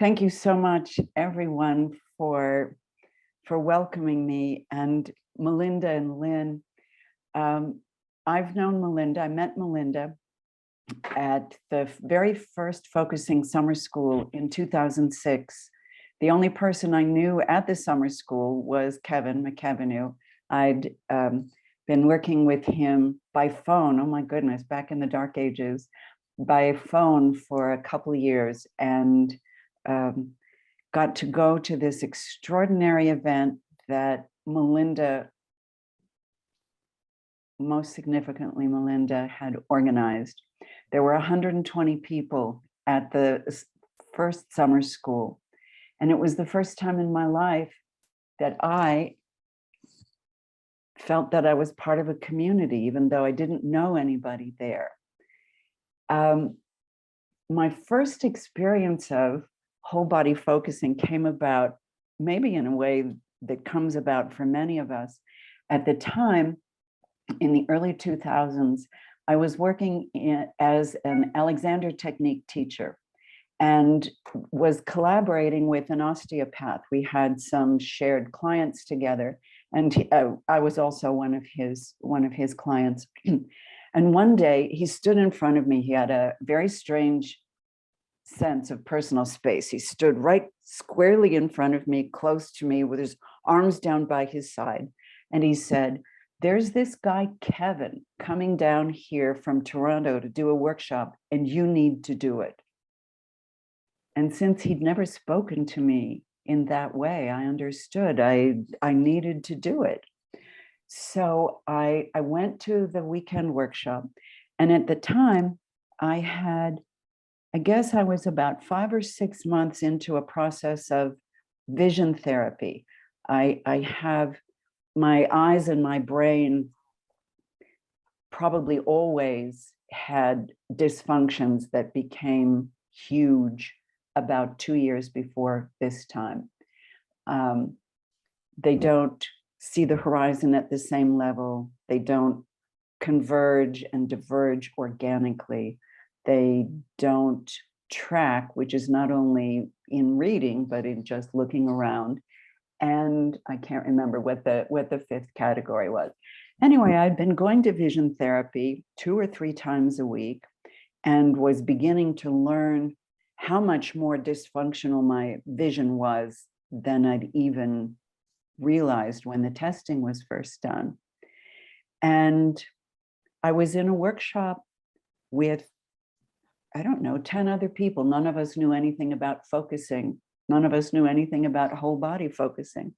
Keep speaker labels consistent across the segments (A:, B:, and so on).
A: Thank you so much, everyone, for welcoming me, and Melinda and Lynn. I've known Melinda. I met Melinda at the very first focusing summer school in 2006. The only person I knew at the summer school was Kevin McKevenue. I'd been working with him by phone, oh my goodness, back in the dark ages, by phone for a couple of years, and got to go to this extraordinary event that Melinda, most significantly Melinda, had organized. There were 120 people at the first summer school. And it was the first time in my life that I felt that I was part of a community, even though I didn't know anybody there. My first experience of whole body focusing came about maybe in a way that comes about for many of us. At the time, in the early 2000s, I was working as an Alexander Technique teacher and was collaborating with an osteopath. We had some shared clients together, and I was also one of his clients. And one day he stood in front of me. He had a very strange sense of personal space. He stood right squarely in front of me, close to me, with his arms down by his side. And he said, "There's this guy, Kevin, coming down here from Toronto to do a workshop, and you need to do it." And since he'd never spoken to me in that way, I understood I needed to do it. So I went to the weekend workshop. And at the time, I guess I was about 5 or 6 months into a process of vision therapy. I have my eyes and my brain probably always had dysfunctions that became huge about 2 years before this time. They don't see the horizon at the same level. They don't converge and diverge organically. They don't track, which is not only in reading, but in just looking around. And I can't remember what the fifth category was. Anyway, I'd been going to vision therapy 2 or 3 times a week and was beginning to learn how much more dysfunctional my vision was than I'd even realized when the testing was first done. And I was in a workshop with, I don't know, 10 other people. None of us knew anything about focusing. None of us knew anything about whole body focusing.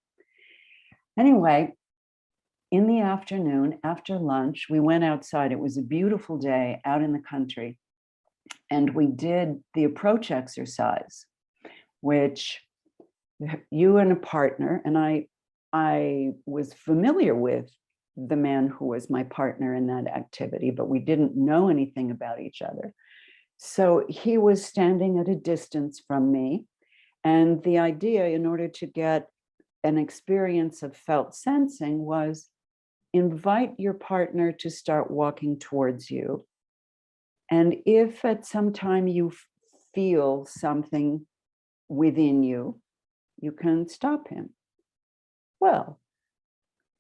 A: Anyway, in the afternoon, after lunch, we went outside. It was a beautiful day out in the country. And we did the approach exercise, which you and a partner, and I was familiar with the man who was my partner in that activity, but we didn't know anything about each other. So he was standing at a distance from me. And the idea, in order to get an experience of felt sensing, was invite your partner to start walking towards you. And if at some time you feel something within you, you can stop him. Well,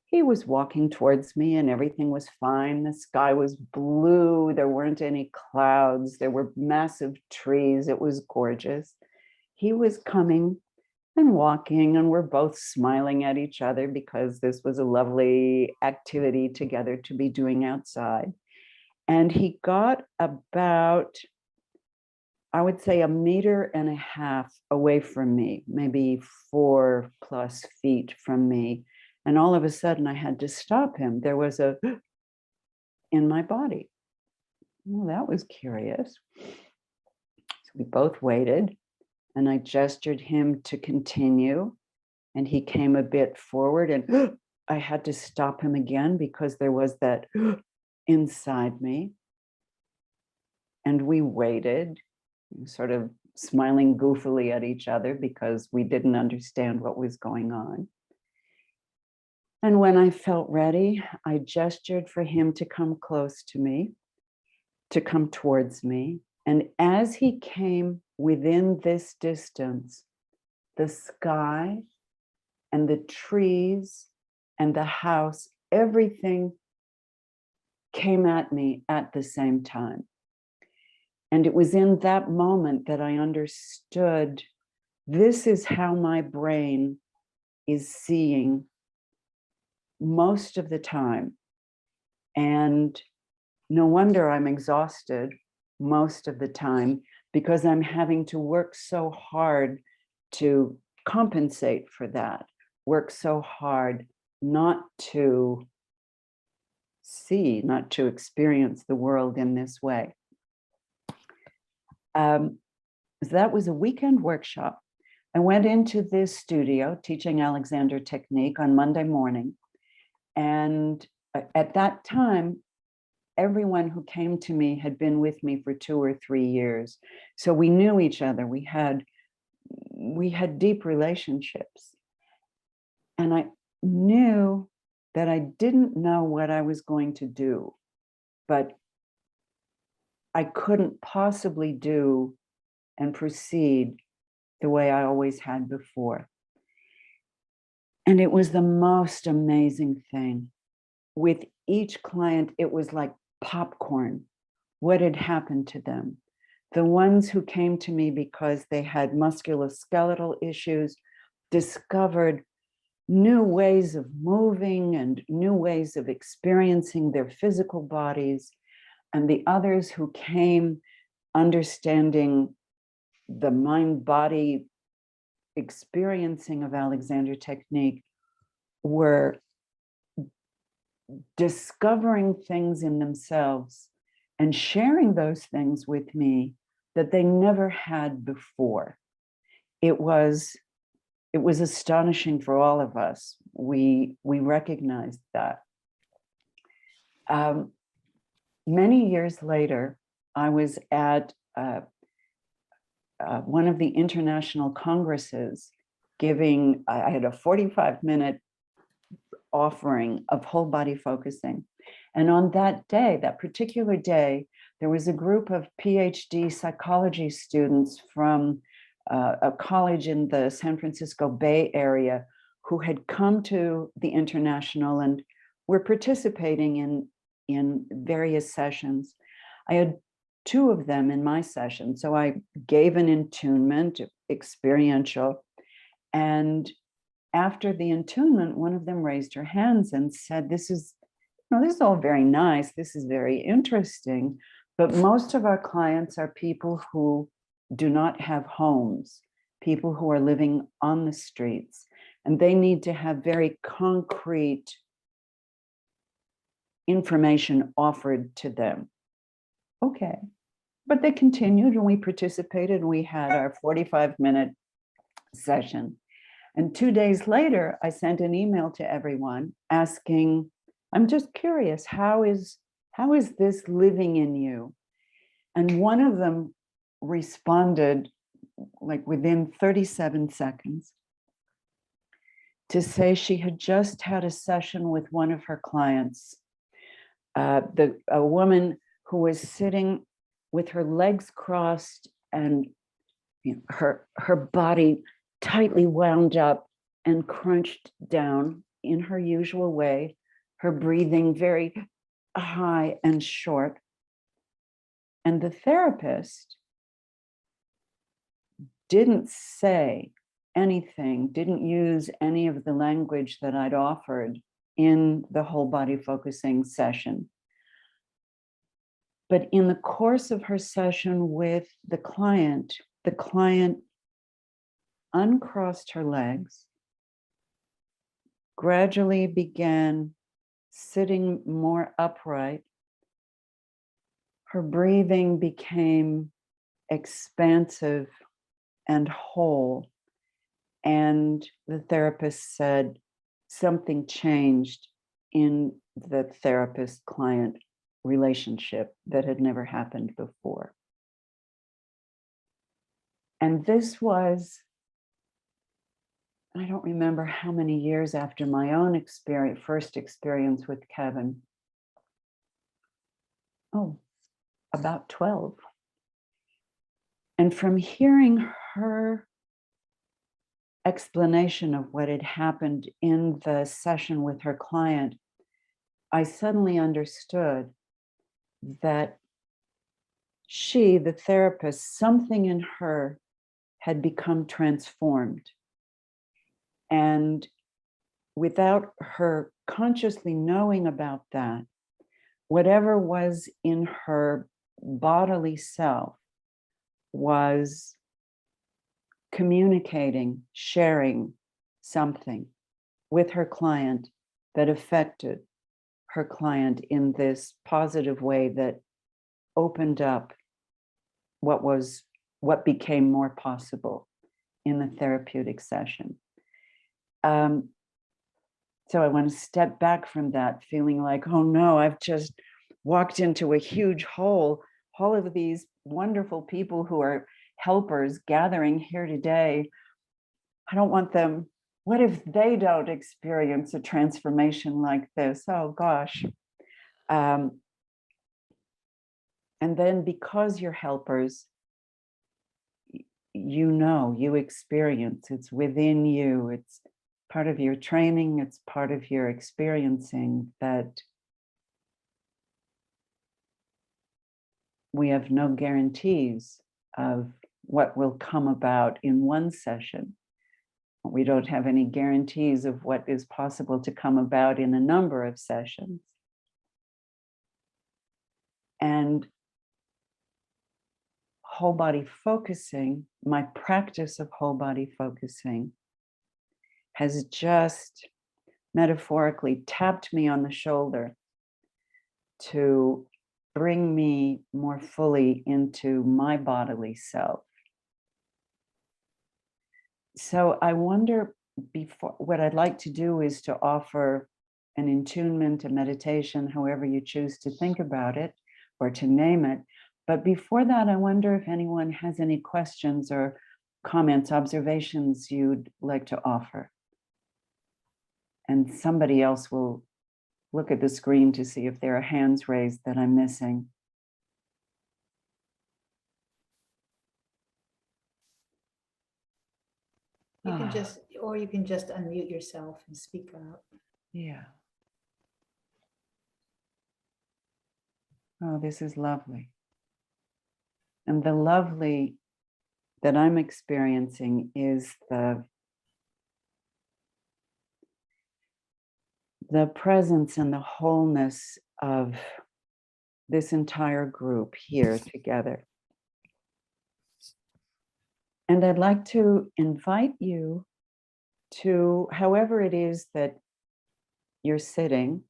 A: he was walking towards me and everything was fine. The sky was blue. There weren't any clouds. There were massive trees. It was gorgeous. He was coming and walking, and we're both smiling at each other because this was a lovely activity together to be doing outside. And he got about, I would say, 1.5 meters away from me, maybe 4+ feet from me. And all of a sudden I had to stop him. There was a in my body. Well, that was curious. So we both waited, and I gestured him to continue. And he came a bit forward, and I had to stop him again because there was that inside me. And we waited, sort of smiling goofily at each other because we didn't understand what was going on. And when I felt ready, I gestured for him to come close to me, to come towards me. And as he came within this distance, the sky and the trees and the house, everything came at me at the same time. And it was in that moment that I understood this is how my brain is seeing most of the time. And no wonder I'm exhausted most of the time, because I'm having to work so hard to compensate for that, work so hard not to see, not to experience the world in this way. So that was a weekend workshop. I went into this studio teaching Alexander technique on Monday morning. And at that time, everyone who came to me had been with me for 2 or 3 years. So we knew each other. We had deep relationships. And I knew that I didn't know what I was going to do, but I couldn't possibly do and proceed the way I always had before. And it was the most amazing thing. With each client, it was like popcorn, what had happened to them. The ones who came to me because they had musculoskeletal issues discovered new ways of moving and new ways of experiencing their physical bodies. And the others who came understanding the mind-body experiencing of Alexander technique were discovering things in themselves and sharing those things with me that they never had before. It was astonishing for all of us. We recognized that. Many years later, I was at one of the international congresses giving, I had a 45-minute offering of whole body focusing. And on that day, that particular day, there was a group of PhD psychology students from a college in the San Francisco Bay Area who had come to the international and were participating in various sessions. I had 2 of them in my session. So I gave an attunement, experiential, and after the attunement, one of them raised her hands and said, this is all very nice. This is very interesting. But most of our clients are people who do not have homes, people who are living on the streets, and they need to have very concrete information offered to them. Okay. But they continued and we participated and we had our 45-minute session. And 2 days later, I sent an email to everyone asking, I'm just curious, how is this living in you? And one of them responded like within 37 seconds to say she had just had a session with one of her clients, a woman who was sitting with her legs crossed and her body tightly wound up and crunched down in her usual way, her breathing very high and short. And the therapist didn't say anything, didn't use any of the language that I'd offered in the whole body focusing session. But in the course of her session with the client uncrossed her legs, gradually began sitting more upright. Her breathing became expansive and whole. And the therapist said something changed in the therapist-client relationship that had never happened before. And this was, I don't remember how many years after my own first experience with Kevin. Oh, about 12. And from hearing her explanation of what had happened in the session with her client, I suddenly understood that she, the therapist, something in her had become transformed. And without her consciously knowing about that, whatever was in her bodily self was communicating, sharing something with her client that affected her client in this positive way that opened up what became more possible in the therapeutic session. So I want to step back from that, feeling like, oh no, I've just walked into a huge hole. All of these wonderful people who are helpers gathering here today, I don't want them. What if they don't experience a transformation like this? Oh gosh. And then because you're helpers, you experience, it's within you, it's part of your training, it's part of your experiencing that we have no guarantees of what will come about in one session. We don't have any guarantees of what is possible to come about in a number of sessions. And whole body focusing, my practice of whole body focusing, has just metaphorically tapped me on the shoulder to bring me more fully into my bodily self. So I wonder, before, what I'd like to do is to offer an attunement, a meditation, however you choose to think about it or to name it. But before that, I wonder if anyone has any questions or comments, observations you'd like to offer. And somebody else will look at the screen to see if there are hands raised that I'm missing.
B: You can just unmute yourself and speak out.
A: Yeah. Oh, this is lovely. And the lovely that I'm experiencing is the presence and the wholeness of this entire group here together. And I'd like to invite you to, however it is that you're sitting,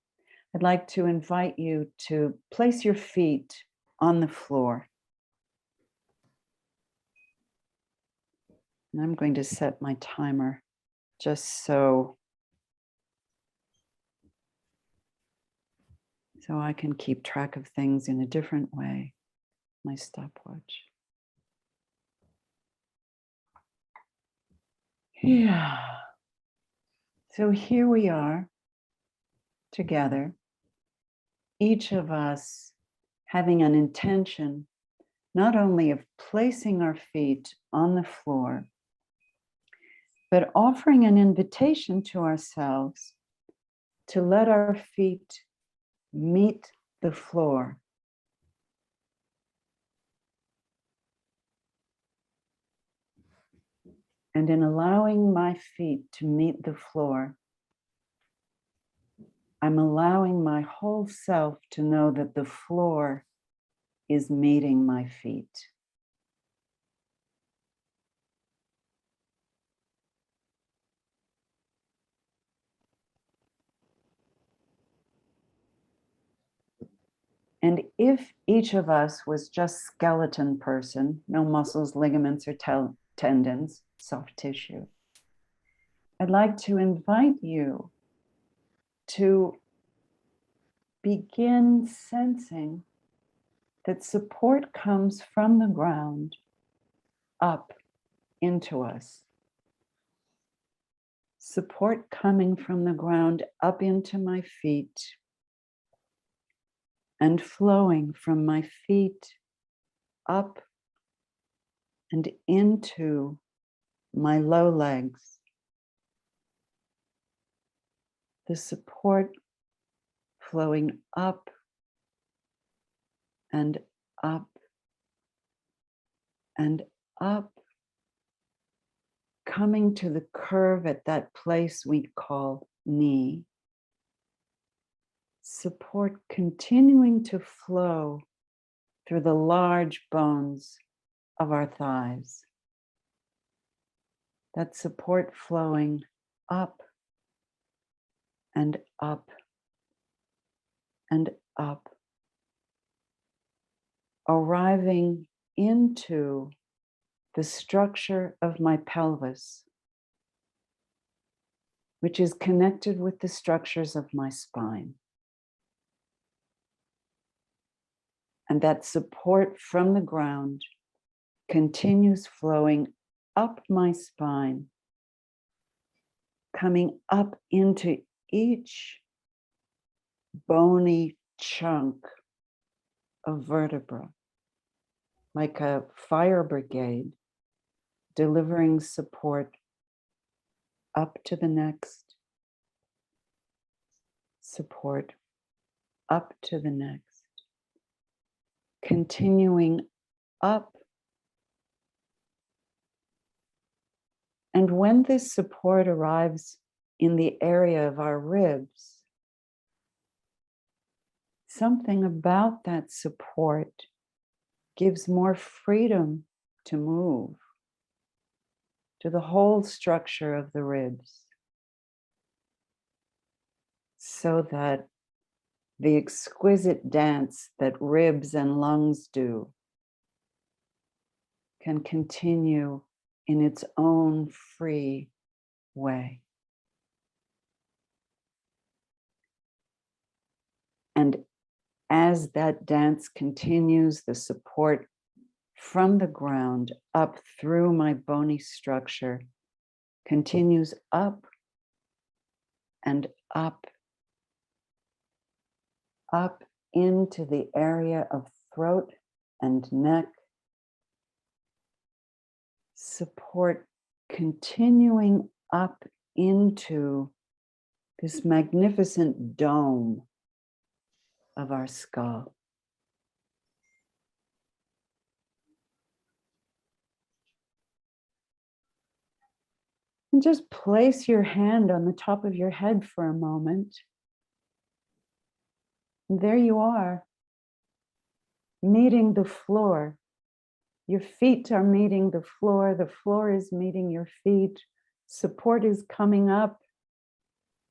A: I'd like to invite you to place your feet on the floor. And I'm going to set my timer just so I can keep track of things in a different way. My stopwatch. Yeah. So here we are together, each of us having an intention not only of placing our feet on the floor, but offering an invitation to ourselves to let our feet meet the floor. And in allowing my feet to meet the floor, I'm allowing my whole self to know that the floor is meeting my feet. And if each of us was just skeleton person, no muscles, ligaments, or tendons, soft tissue, I'd like to invite you to begin sensing that support comes from the ground up into us. Support coming from the ground up into my feet and flowing from my feet up and into my low legs. The support flowing up and up and up, coming to the curve at that place we call knee. Support continuing to flow through the large bones of our thighs. That support flowing up and up and up, arriving into the structure of my pelvis, which is connected with the structures of my spine. And that support from the ground continues flowing up my spine, coming up into each bony chunk of vertebra, like a fire brigade, delivering support up to the next, support up to the next, continuing up. And when this support arrives in the area of our ribs, something about that support gives more freedom to move to the whole structure of the ribs, so that the exquisite dance that ribs and lungs do can continue in its own free way. And as that dance continues, the support from the ground up through my bony structure continues up and up, up into the area of throat and neck. Support continuing up into this magnificent dome of our skull. And just place your hand on the top of your head for a moment. And there you are, meeting the floor. Your feet are meeting the floor is meeting your feet, support is coming up.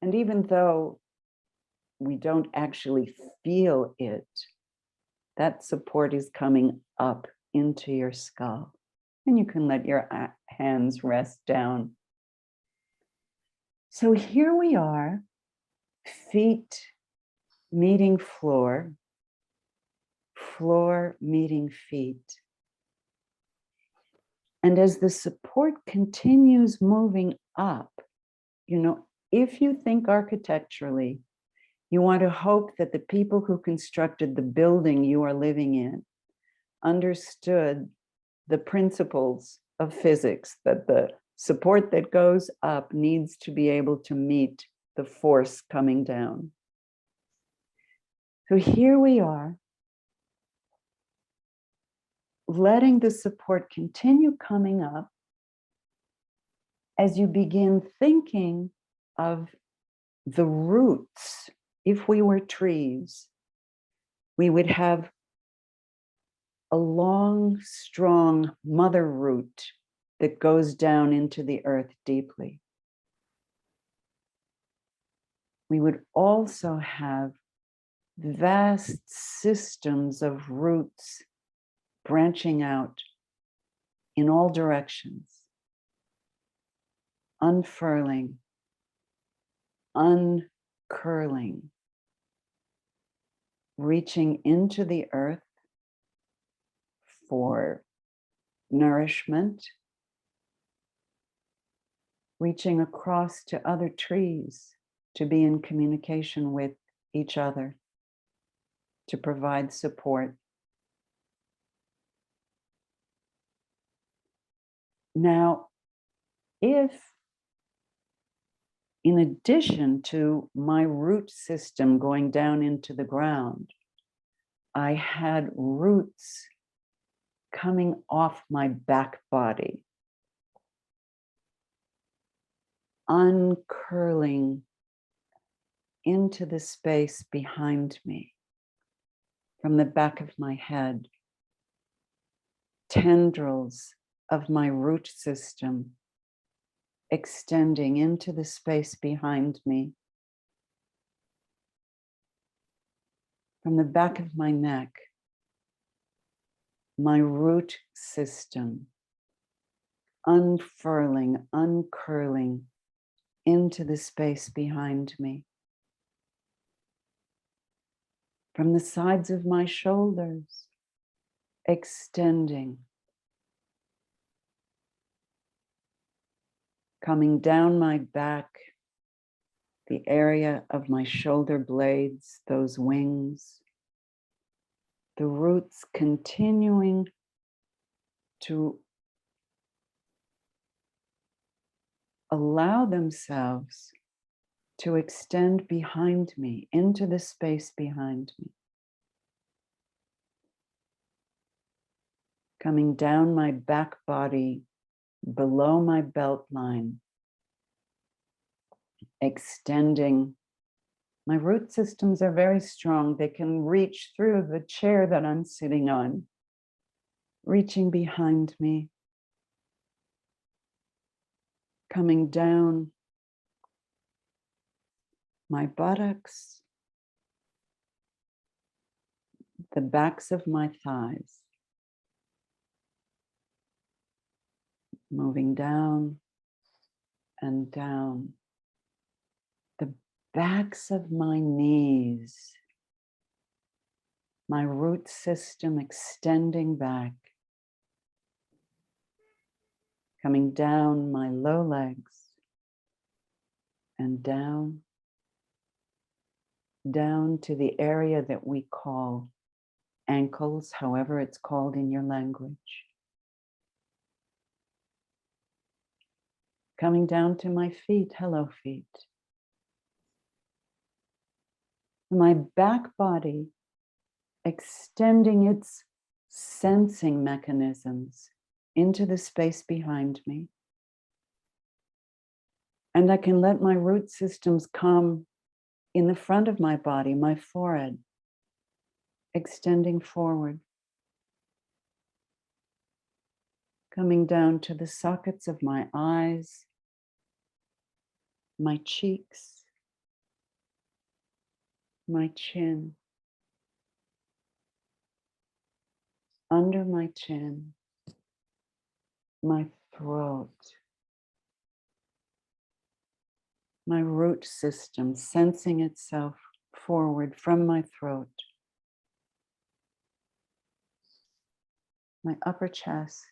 A: And even though we don't actually feel it, that support is coming up into your skull. And you can let your hands rest down. So here we are, feet meeting floor, floor meeting feet. And as the support continues moving up, if you think architecturally, you want to hope that the people who constructed the building you are living in understood the principles of physics, that the support that goes up needs to be able to meet the force coming down. So here we are, letting the support continue coming up as you begin thinking of the roots. If we were trees, we would have a long, strong mother root that goes down into the earth deeply. We would also have vast systems of roots branching out in all directions, unfurling, uncurling, reaching into the earth for nourishment, reaching across to other trees to be in communication with each other, to provide support. Now, if in addition to my root system going down into the ground, I had roots coming off my back body, uncurling into the space behind me, from the back of my head, tendrils of my root system extending into the space behind me, from the back of my neck, my root system unfurling, uncurling into the space behind me, from the sides of my shoulders, extending, coming down my back, the area of my shoulder blades, those wings, the roots continuing to allow themselves to extend behind me, into the space behind me. Coming down my back body, below my belt line, extending. My root systems are very strong. They can reach through the chair that I'm sitting on, reaching behind me, coming down my buttocks, the backs of my thighs, moving down and down, the backs of my knees, my root system extending back, coming down my low legs and down to the area that we call ankles, however it's called in your language. Coming down to my feet, hello feet. My back body extending its sensing mechanisms into the space behind me. And I can let my root systems come in the front of my body, my forehead, extending forward, coming down to the sockets of my eyes, my cheeks, my chin, under my chin, my throat, my root system sensing itself forward from my throat, my upper chest,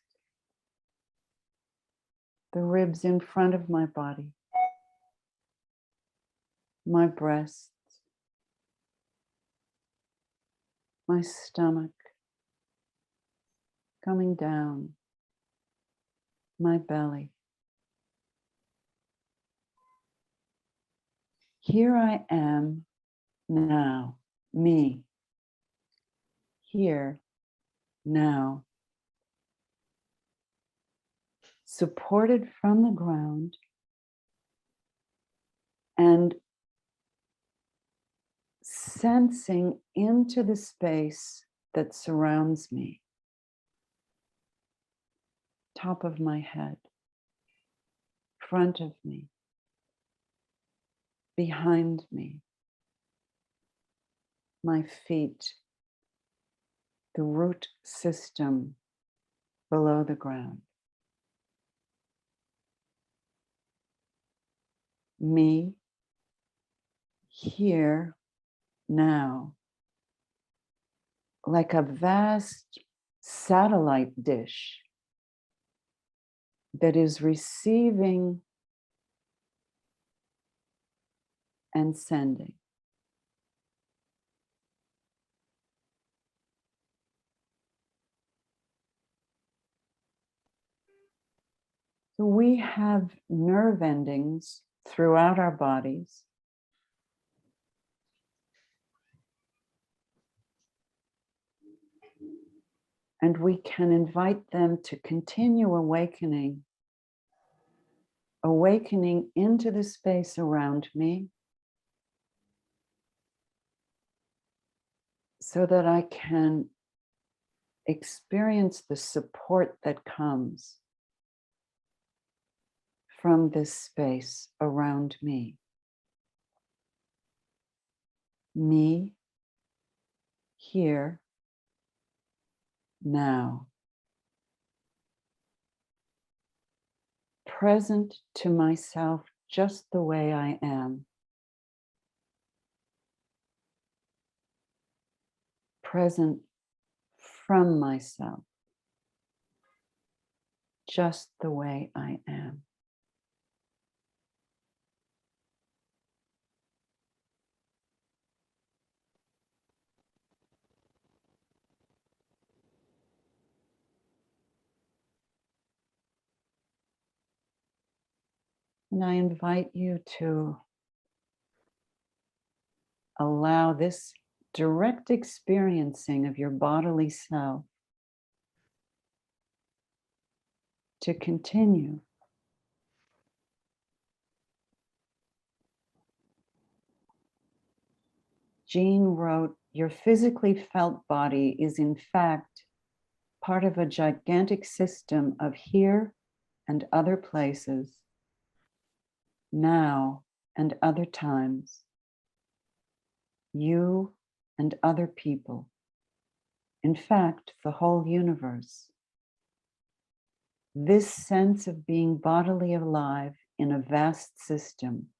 A: the ribs in front of my body, my breasts, my stomach, coming down, my belly. Here I am now, me, here, now, supported from the ground and sensing into the space that surrounds me. Top of my head, front of me, behind me, my feet, the root system below the ground. Me, here, now, like a vast satellite dish that is receiving and sending. We have nerve endings throughout our bodies. And we can invite them to continue awakening into the space around me so that I can experience the support that comes from this space around me. Me, here, now. Present to myself just the way I am. Present from myself just the way I am. And I invite you to allow this direct experiencing of your bodily self to continue. Jean wrote, "Your physically felt body is in fact part of a gigantic system of here and other places, now and other times, you and other people. In fact, the whole universe. This sense of being bodily alive in a vast system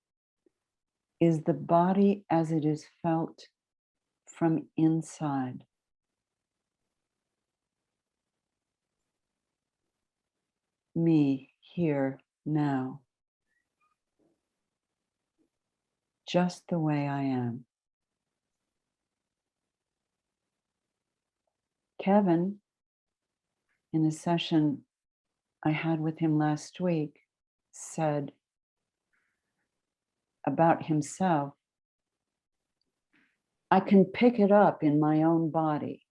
A: is the body as it is felt from inside. Me, here, now, just the way I am." Kevin, in a session I had with him last week, said about himself, "I can pick it up in my own body,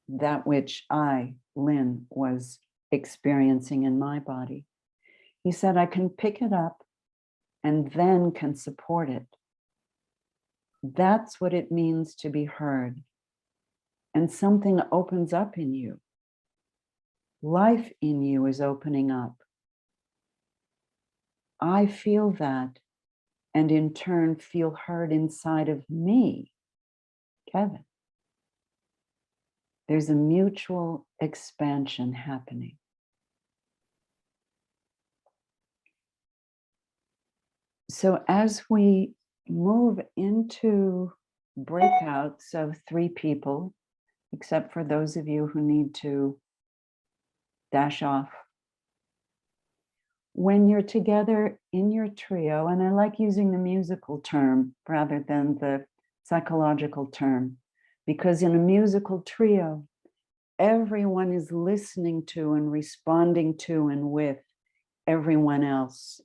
A: that which I, Lynn, was experiencing in my body." He said, "I can pick it up and then can support it. That's what it means to be heard. And something opens up in you. Life in you is opening up. I feel that, and in turn feel heard inside of me, Kevin. There's a mutual expansion happening." So as we move into breakouts of 3 people, except for those of you who need to dash off, when you're together in your trio, and I like using the musical term rather than the psychological term, because in a musical trio, everyone is listening to and responding to and with everyone else.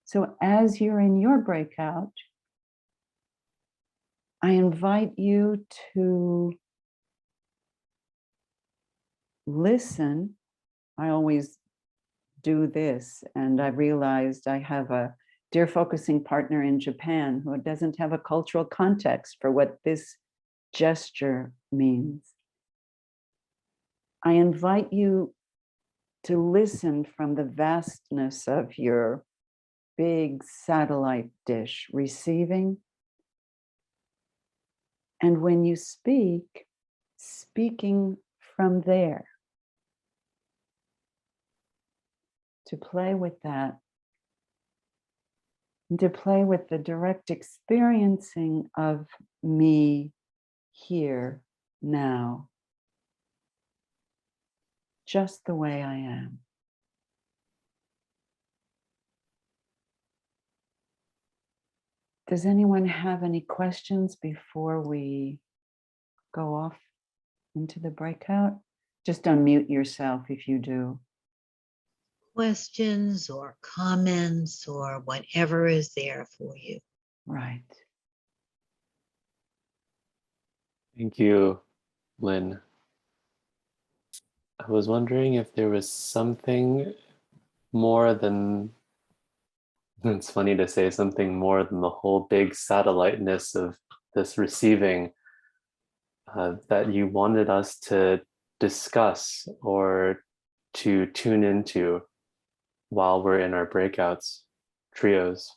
A: So as you're in your breakout, I invite you to listen. I always do this, and I realized I have a dear focusing partner in Japan who doesn't have a cultural context for what this gesture means. I invite you to listen from the vastness of your big satellite dish, receiving. And when you speak, speaking from there. To play with that, and to play with the direct experiencing of me here, now, just the way I am. Does anyone have any questions before we go off into the breakout? Just unmute yourself if you do.
C: questions or comments or whatever is there for you.
A: Right.
D: Thank you, Lynn. I was wondering if there was something more than, it's funny to say something more than the whole big satelliteness of this receiving that you wanted us to discuss or to tune into while we're in our breakouts, trios.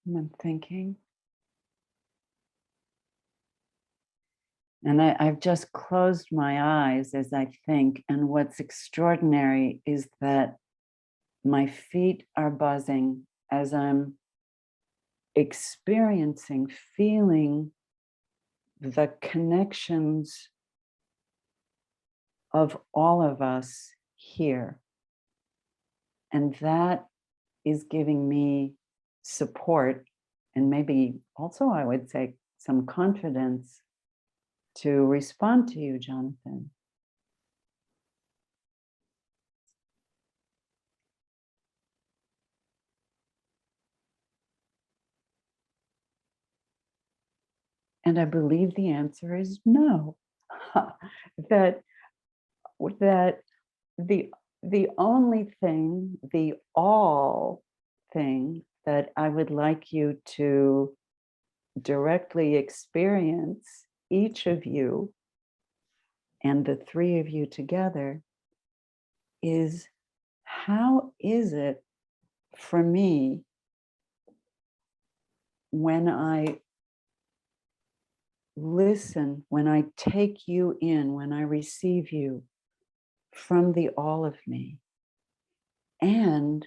A: I'm thinking. And I've just closed my eyes as I think. And what's extraordinary is that my feet are buzzing as I'm experiencing, feeling the connections of all of us here. And that is giving me support and maybe also, I would say, some confidence to respond to you, Jonathan. And I believe the answer is no. that the only thing, the all thing that I would like you to directly experience, each of you and the three of you together, is how is it for me when I listen, when I take you in, when I receive you from the all of me? And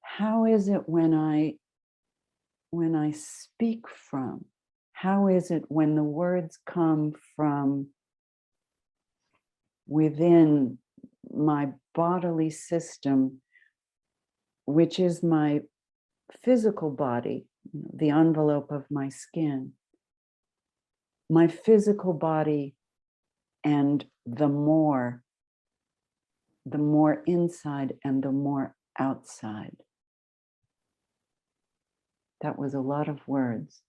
A: how is it when I speak from? How is it when the words come from within my bodily system, which is my physical body, the envelope of my skin, my physical body, and the more inside and the more outside. That was a lot of words.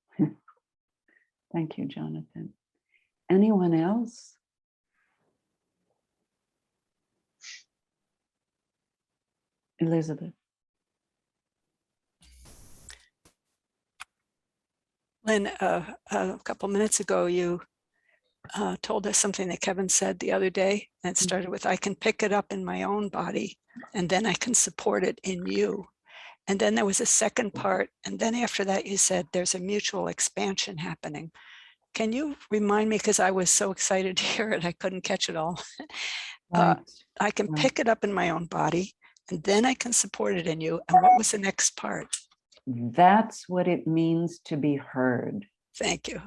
A: Thank you, Jonathan. Anyone else? Elizabeth.
E: Lynn, a couple minutes ago, you told us something that Kevin said the other day, and it started with, I can pick it up in my own body, and then I can support it in you. And then there was a second part, and then after that, you said there's a mutual expansion happening. Can you remind me, because I was so excited to hear it, I couldn't catch it all.
A: Right.
E: I can
A: Right.
E: pick it up in my own body, and then I can support it in you. And what was the next part?
A: That's what it means to be heard.
E: Thank you.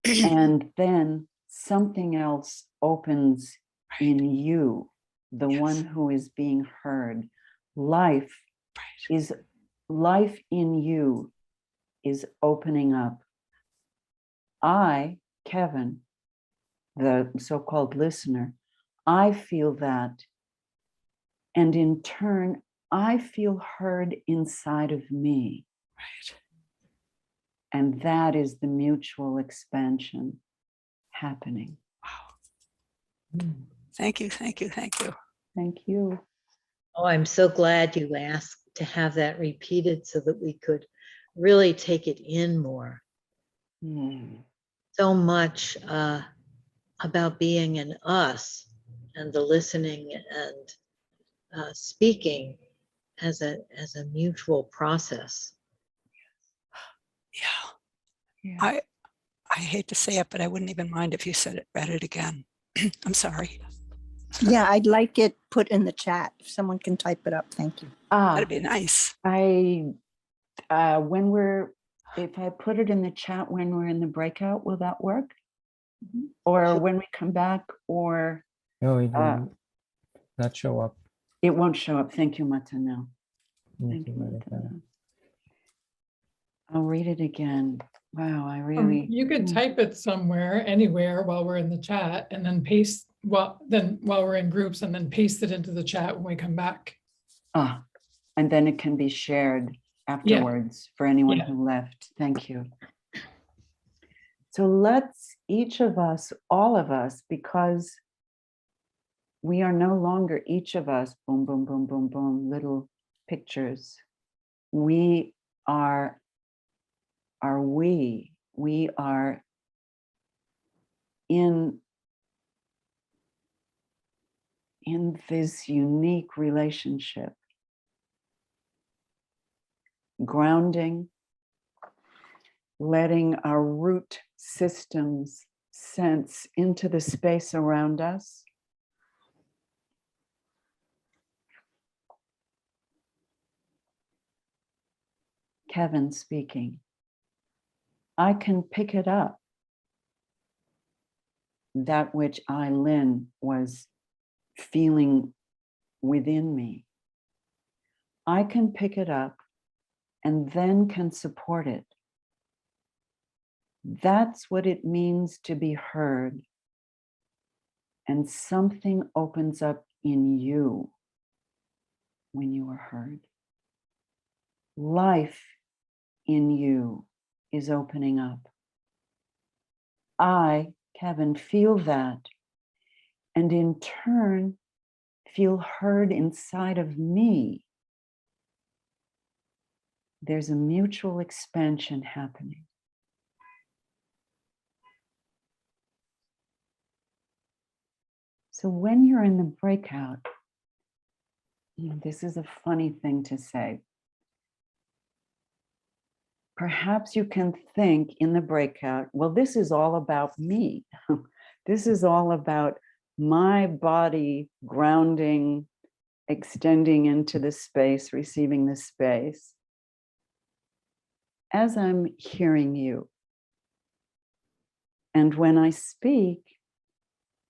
A: And then something else opens
E: Right.
A: in you, the
E: Yes.
A: one who is being heard. Life
E: Right.
A: life in you is opening up. I, Kevin, the so-called listener, I feel that. And in turn, I feel heard inside of me.
E: Right.
A: And that is the mutual expansion happening.
E: Wow. Thank you, thank you, thank you.
A: Thank you.
C: Oh, I'm so glad you asked to have that repeated so that we could really take it in more. So much about being an us and the listening and speaking as a mutual process.
E: Yeah. I hate to say it, but I wouldn't even mind if you read it again. I'm sorry.
F: Yeah, I'd like it put in the chat. If someone can type it up, thank you.
E: That'd be nice.
A: If I put it in the chat when we're in the breakout, will that work? Or when we come back, or
G: No, it will not show up.
A: it won't show up. Thank you, Matano.
G: Thank
A: Thank
G: you,
A: you,
G: Marika.
A: Matano. I'll read it again. Wow, I really.
H: You could
A: Mm.
H: type it somewhere, anywhere while we're in the chat and then paste, while we're in groups and then paste it into the chat when we come back.
A: Ah, and then it can be shared afterwards for anyone
H: Yeah.
A: who left. Thank you. So let's, each of us, all of us, because we are no longer each of us, boom, boom, boom, boom, boom, little pictures. We are we are in this unique relationship, grounding, letting our root systems sense into the space around us. Kevin speaking. I can pick it up, that which I, Lynn, was feeling within me. I can pick it up and then can support it. That's what it means to be heard. And something opens up in you when you are heard. Life in you is opening up. I, Kevin, feel that, and in turn, feel heard inside of me. There's a mutual expansion happening. So when you're in the breakout, this is a funny thing to say. Perhaps you can think in the breakout, well, this is all about me. This is all about my body grounding, extending into the space, receiving the space. As I'm hearing you, and when I speak,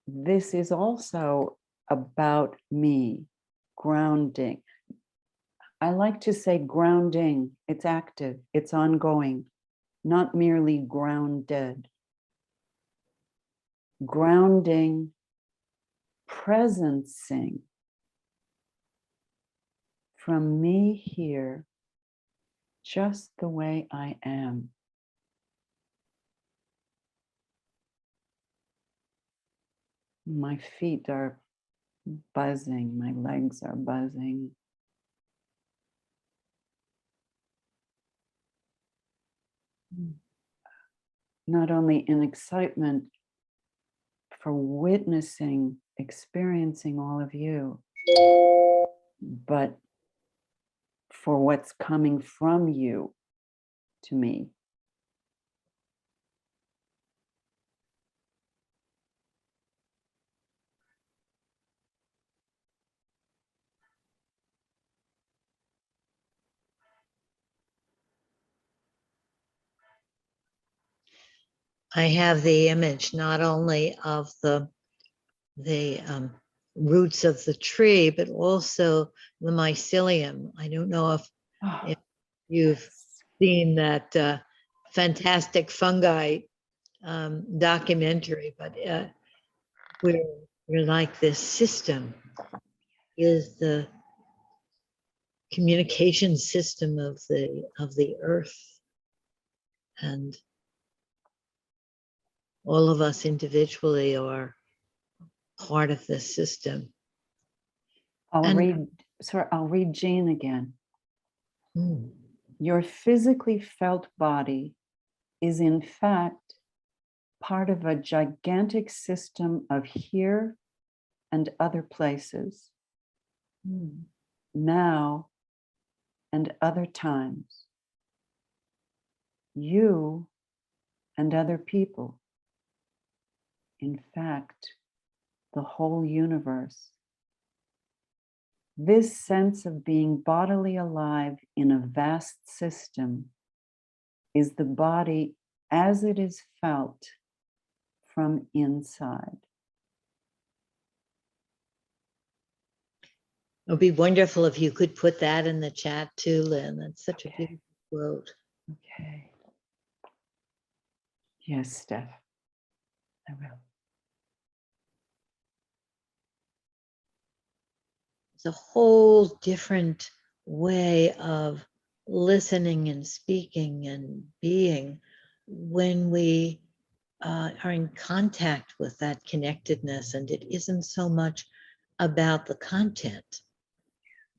A: this is also about me, grounding. I like to say grounding, it's active, it's ongoing, not merely grounded. Grounding, presencing from me here, just the way I am. My feet are buzzing, my legs are buzzing. Not only in excitement for witnessing, experiencing all of you, but for what's coming from you to me.
C: I have the image not only of the roots of the tree, but also the mycelium. I don't know if you've seen that fantastic fungi documentary, but we're like this system is the communication system of the earth, and all of us individually are part of this system.
A: I'll
C: And-
A: read Jean again.
C: Mm.
A: Your physically felt body is in fact part of a gigantic system of here and other places, now and other times. You and other people, in fact, the whole universe. This sense of being bodily alive in a vast system is the body as it is felt from inside.
C: It would be wonderful if you could put that in the chat too, Lynn. That's such a beautiful quote.
A: Okay. Yes, Steph. I will.
C: It's a whole different way of listening and speaking and being when we are in contact with that connectedness, and it isn't so much about the content.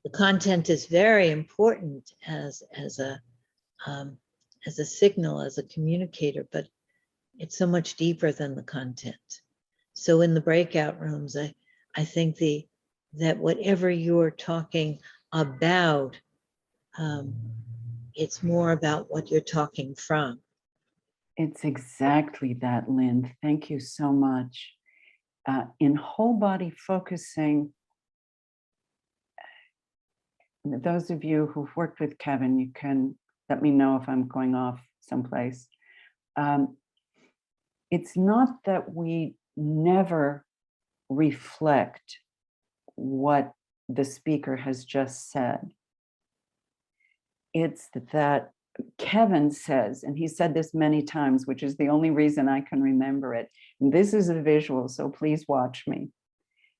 C: The content is very important as a signal, as a communicator, but it's so much deeper than the content. So in the breakout rooms, I think that whatever you're talking about, it's more about what you're talking from.
A: It's exactly that, Lynn. Thank you so much. In whole body focusing, those of you who've worked with Kevin, you can let me know if I'm going off someplace. It's not that we never reflect what the speaker has just said. It's that Kevin says, and he said this many times, which is the only reason I can remember it. And this is a visual, so please watch me.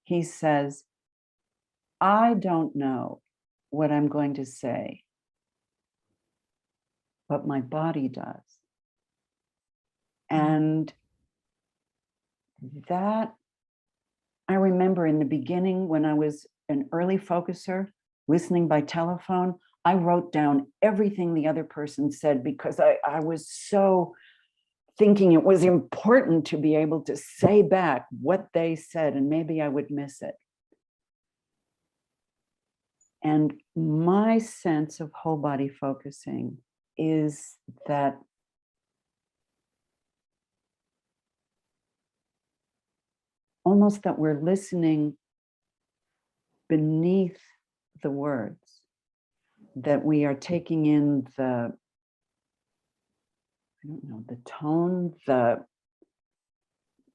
A: He says, I don't know what I'm going to say, but my body does. And that, I remember in the beginning when I was an early focuser, listening by telephone, I wrote down everything the other person said because I was so thinking it was important to be able to say back what they said, and maybe I would miss it. And my sense of whole body focusing is that almost that we're listening beneath the words, that we are taking in the, I don't know, the tone, the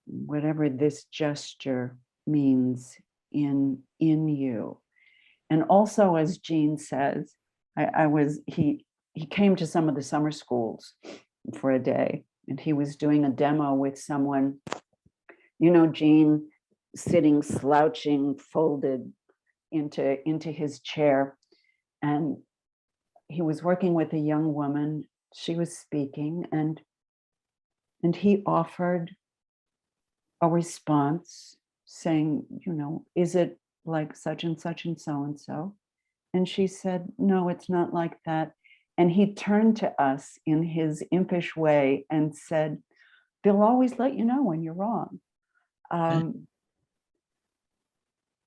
A: whatever this gesture means in you. And also, as Jean says, he came to some of the summer schools for a day, and he was doing a demo with someone, you know, Jean sitting slouching, folded into his chair. And he was working with a young woman. She was speaking, and he offered a response saying, you know, is it like such and such and so and so? And she said, no, it's not like that. And he turned to us in his impish way and said, they'll always let you know when you're wrong.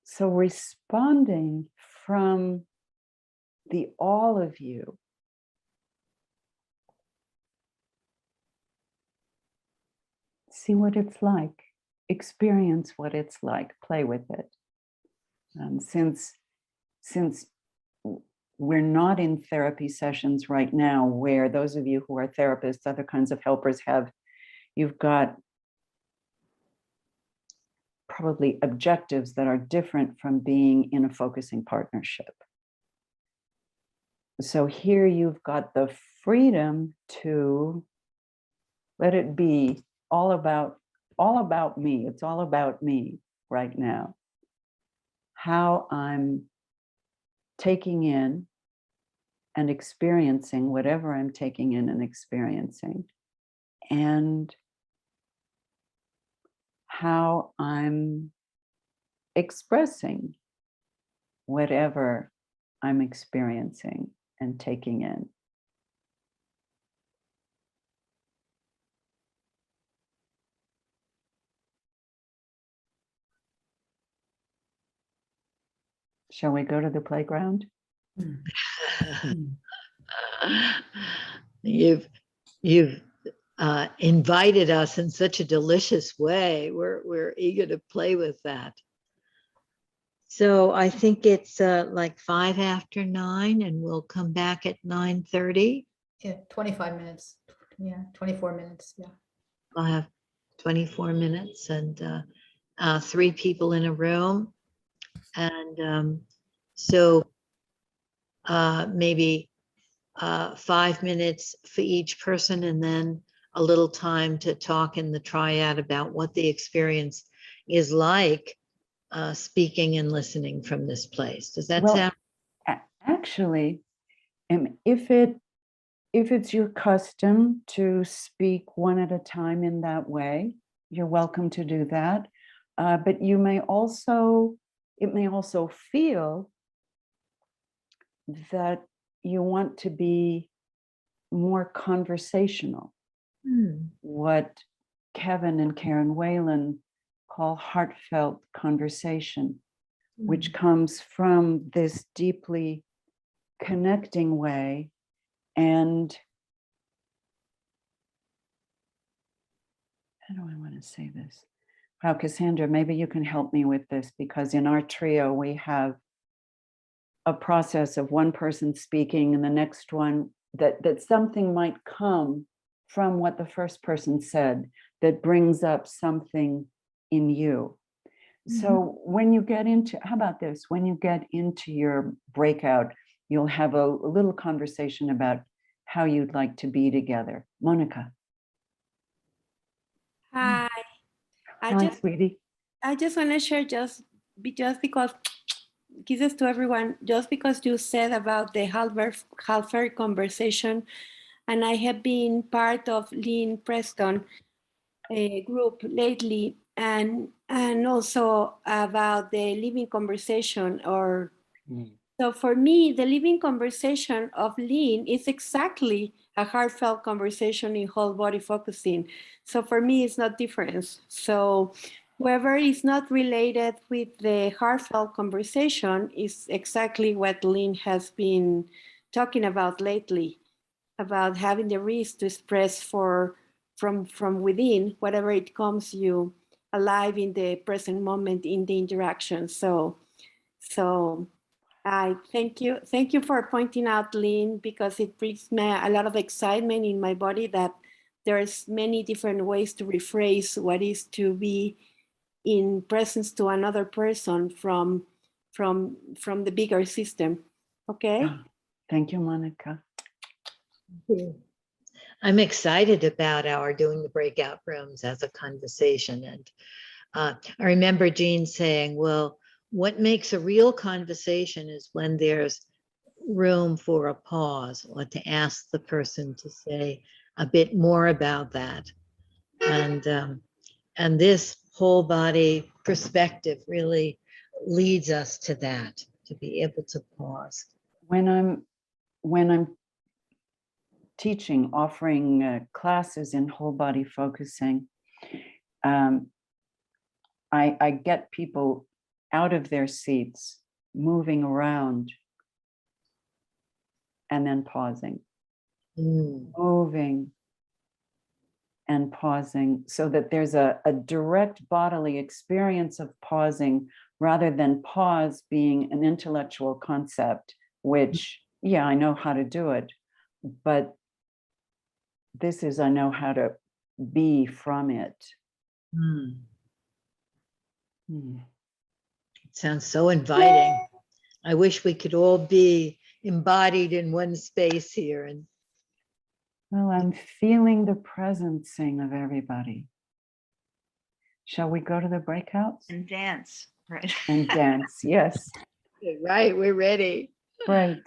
A: So responding from the all of you, see what it's like, experience what it's like, play with it. Since we're not in therapy sessions right now, where those of you who are therapists, other kinds of helpers you've got probably objectives that are different from being in a focusing partnership. So here you've got the freedom to let it be all about me. It's all about me right now. How I'm taking in and experiencing whatever I'm taking in and experiencing, and how I'm expressing whatever I'm experiencing and taking in. Shall we go to the playground?
C: You've invited us in such a delicious way. We're eager to play with that. So I think it's like 5 after 9, and we'll come back at 9:30.
B: Yeah, 25 minutes. Yeah, 24 minutes. Yeah.
C: I'll have 24 minutes and 3 people in a room. And so maybe 5 minutes for each person, and then a little time to talk in the triad about what the experience is like speaking and listening from this place. Does that
A: Well,
C: sound?
A: Actually, if it's your custom to speak one at a time in that way, you're welcome to do that. But it may also feel that you want to be more conversational. What Kevin and Karen Whalen call heartfelt conversation, which comes from this deeply connecting way. And how do I want to say this? Wow, Cassandra, maybe you can help me with this, because in our trio, we have a process of one person speaking and the next one that something might come from what the first person said that brings up something in you. So when you get into, how about this? When you get into your breakout, you'll have a little conversation about how you'd like to be together. Monica.
I: Hi.
A: Hi, sweetie.
I: I just want to share just because kisses to everyone, just because you said about the Heartfelt Conversation, and I have been part of Lynn Preston group lately, and also about the living conversation. Or so for me, the living conversation of Lynn is exactly a heartfelt conversation in whole body focusing. So for me, it's not different. So whoever is not related with the heartfelt conversation is exactly what Lynn has been talking about lately, about having the risk to express from within whatever it comes you alive in the present moment in the interaction. So I thank you for pointing out, Lynn, because it brings me a lot of excitement in my body that there's many different ways to rephrase what is to be in presence to another person from the bigger system. Okay.
A: Thank you, Monica.
C: I'm excited about our doing the breakout rooms as a conversation. And I remember Jean saying, well, what makes a real conversation is when there's room for a pause or to ask the person to say a bit more about that. And this whole body perspective really leads us to that, to be able to pause.
A: When I'm teaching, offering classes in whole body focusing, I get people out of their seats, moving around, and then pausing, moving and pausing, so that there's a direct bodily experience of pausing, rather than pause being an intellectual concept, which, yeah, I know how to do it, but this is, I know how to be from it.
C: It sounds so inviting. I wish we could all be embodied in one space here. And
A: well, I'm feeling the presencing of everybody. Shall we go to the breakouts?
B: And dance, right?
A: And dance, yes.
C: right, we're ready.
A: Right.